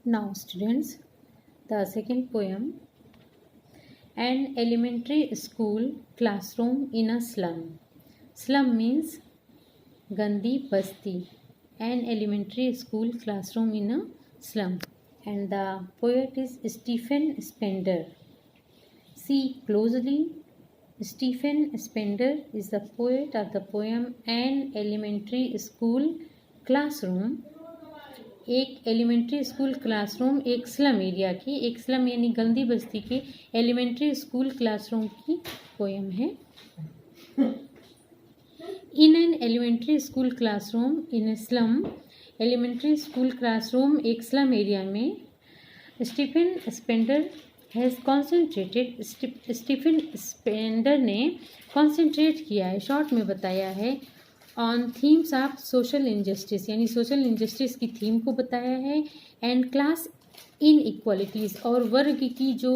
Now, students, the second poem. An elementary school classroom in a slum. Slum means Gandhi Basti. An elementary school classroom in a slum. And the poet is Stephen Spender. See closely. Stephen Spender is the poet of the poem An Elementary School Classroom. एक elementary school classroom एक slum area की, एक slum यानी गंदी बस्ती के elementary school classroom की poem है। In an elementary school classroom in a slum, elementary school classroom एक स्लम एरिया में, Stephen Spender has concentrated, Stephen Spender ने कॉन्सेंट्रेट किया है, शॉर्ट में बताया है, on themes of social injustice, यानी सोशल इनजस्टिस की थीम को बताया है, एंड क्लास इन इक्वालिटीज़, और वर्ग की जो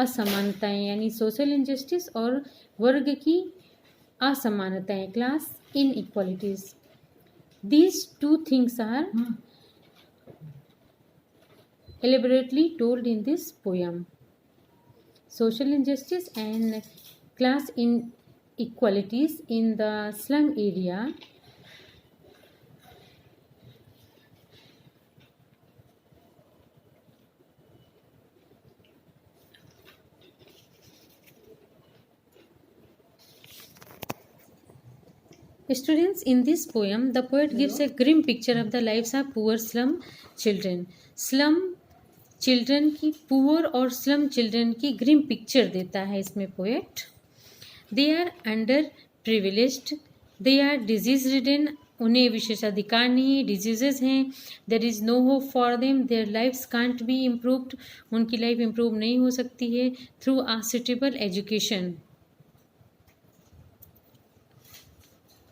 असमानताएं, यानी सोशल इनजस्टिस और वर्ग की असमानताएं, class inequalities. These two things are elaborately told in this poem. Social injustice and class inequalities in the slum area. Students, in this poem, the poet gives a grim picture of the lives of poor slum children. Slum children की, poor और slum children की grim picture देता है इसमें poet. They are अंडर प्रिविलेज्ड, they are disease ridden, उन्हें विशेषाधिकार नहीं है, डिजीजेज हैं, there is no hope for them, their lifes can't be improved, उनकी लाइफ इम्प्रूव नहीं हो सकती है through a suitable education.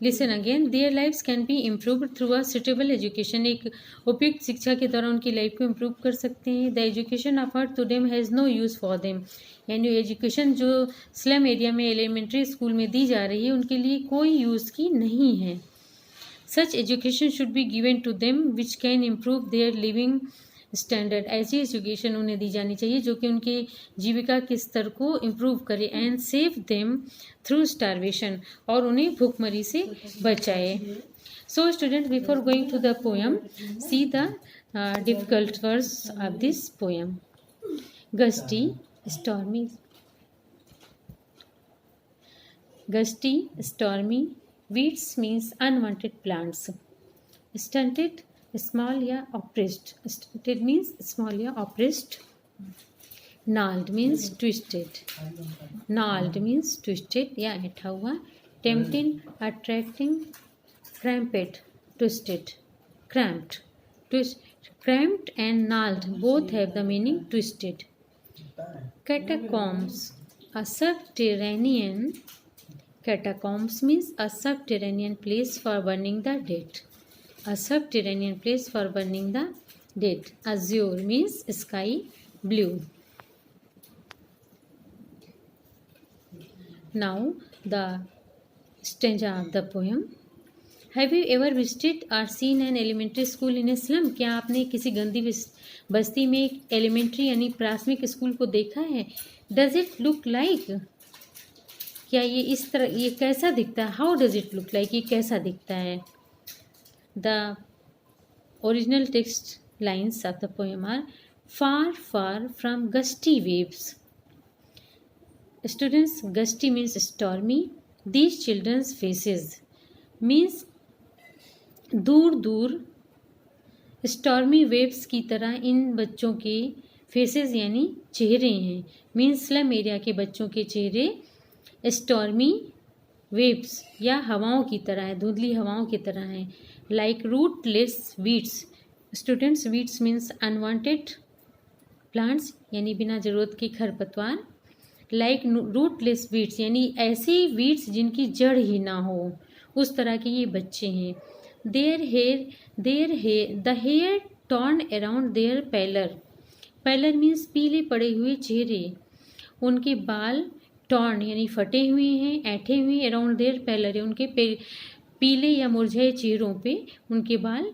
Listen again, their lifes can be improved through a suitable education, एक उपयुक्त शिक्षा के द्वारा उनकी लाइफ को इम्प्रूव कर सकते हैं। The education offered to them has no use for them, यानी एजुकेशन जो स्लम एरिया में एलिमेंट्री स्कूल में दी जा रही है उनके लिए कोई यूज़ की नहीं है। Such education should be given to them which can improve their living standard, ऐसी एजुकेशन उन्हें दी जानी चाहिए जो कि उनके जीविका के स्तर को इम्प्रूव करे, and save them through starvation, और उन्हें भूखमरी से बचाए। So student, before going to the poem, see the difficult words of this poem. Gusty stormy, gusty stormy, weeds means unwanted plants, stunted small या oppressed, stunted means small या oppressed, gnarled means twisted, gnarled means twisted या ऐठा हुआ, tempting attracting, cramped twisted, cramped, cramped and gnarled both have the meaning twisted. Catacombs, a subterranean, catacombs means a subterranean place for burning the dead, a subterranean place for burning the dead. Azure means sky blue. Now the stanza of the poem. Have you ever visited or seen an elementary school in a slum? क्या आपने किसी गंदी बस्ती में एक elementary यानी प्राथमिक school को देखा है? Does it look like? क्या ये इस तरह, ये कैसा दिखता है? How does it look like, ये कैसा दिखता है? The original text lines of the poem are far far from gusty waves. Students, gusty means stormy, these childrens faces means दूर दूर, स्टॉर्मी वेव्स की तरह इन बच्चों के फेसेस यानी चेहरे हैं, मीन्स स्लम एरिया के बच्चों के चेहरे स्टॉर्मी वेव्स या हवाओं की तरह है, धुंधली हवाओं की तरह है। Like rootless weeds, students, weeds means unwanted plants यानी बिना ज़रूरत के खरपतवार। लाइक रूटलेस वीड्स यानी ऐसे वीड्स जिनकी जड़ ही ना हो, उस तरह के ये बच्चे हैं। The hair torn around their pallor, pallor means पीले पड़े हुए चेहरे, उनके बाल टॉर्न यानी फटे हुए हैं, ऐठे हुए, अराउंड देयर पैलर है, उनके पीले या मुरझाए चेहरों पे उनके बाल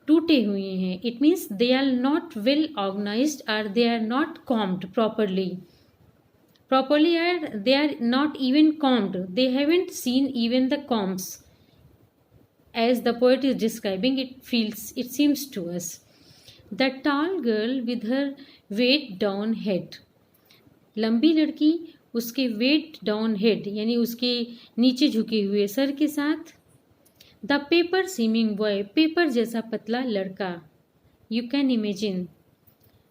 टूटे हुए हैं. It means they are not well organized or they are not combed properly. Properly, or they are not even combed. They haven't seen even the combs. As the poet is describing, it seems to us. The tall girl with her weight down head. लंबी लड़की उसके wait down head यानी उसके नीचे झुके हुए सर के साथ. The paper seeming boy, paper जैसा पतला लड़का. You can imagine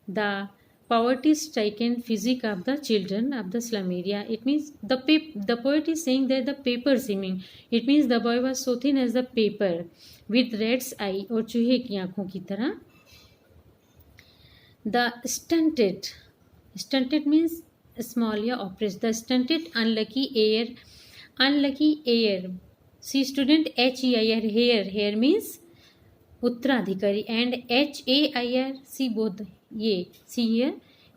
the poverty stricken physique of the children of the slum area. It means the poet is saying that the paper seeming, it means the boy was so thin as the paper with rat's eye, और चूहे की आंखों की तरह. The stunted means small या oppressed. The stunted unlucky heir. See student, HEIR, hair means उत्तराधिकारी, and HAIR, see both, ये see here,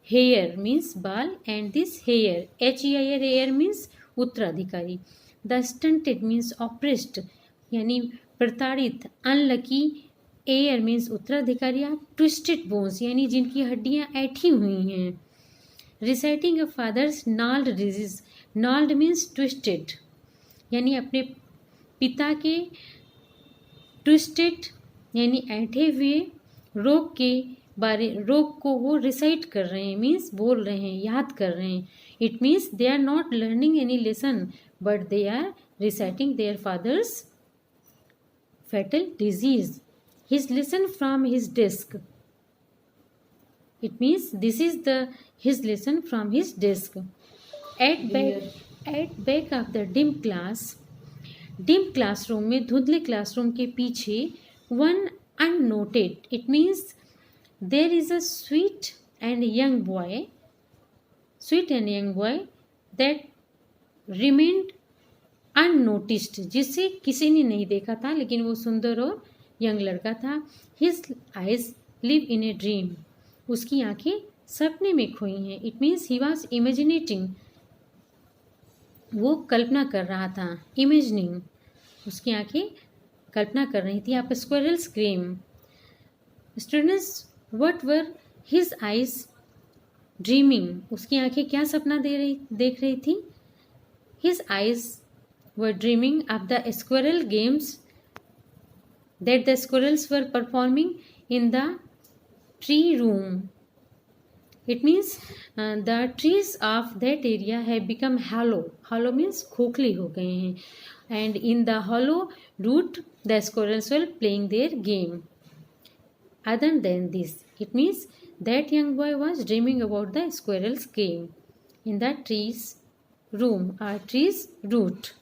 hair means बाल, and this hair, HEIR, hair means उत्तराधिकारी. The stunted means oppressed यानी प्रताड़ित. Unlucky heir means उत्तराधिकारी. Twisted bones यानी जिनकी हड्डियां ऐठी हुई हैं. Reciting a father's gnarled disease. Gnarled means twisted यानी अपने पिता के ट्विस्टेड यानी ऐठे हुए रोग को वो रिसाइट कर रहे हैं, मीन्स बोल रहे हैं, याद कर रहे हैं. It means they are not learning any lesson but they are reciting their fathers fatal disease. His lesson from his desk. It means this is the his lesson from his desk. At back of the dim classroom में, धुंधले classroom के पीछे, one unnoted. It means there is a sweet and young boy that remained unnoticed, जिसे किसी ने नहीं देखा था लेकिन वो सुंदर और यंग लड़का था. His eyes live in a dream. उसकी आंखें सपने में खोई हैं. इट मीन्स ही वॉज इमेजिनेटिंग, वो कल्पना कर रहा था. इमेजिनिंग, उसकी आंखें कल्पना कर रही थी. आप squirrel scream. Students, what were his eyes dreaming. उसकी आंखें क्या सपना देख रही थी. His eyes were dreaming of the squirrel games that the squirrels were performing in the tree room. It means the trees of that area have become hollow. Hollow means खोखले हो गए हैं. And in the hollow root, the squirrels were playing their game. Other than this, it means that young boy was dreaming about the squirrel's game in the tree's room or tree's root.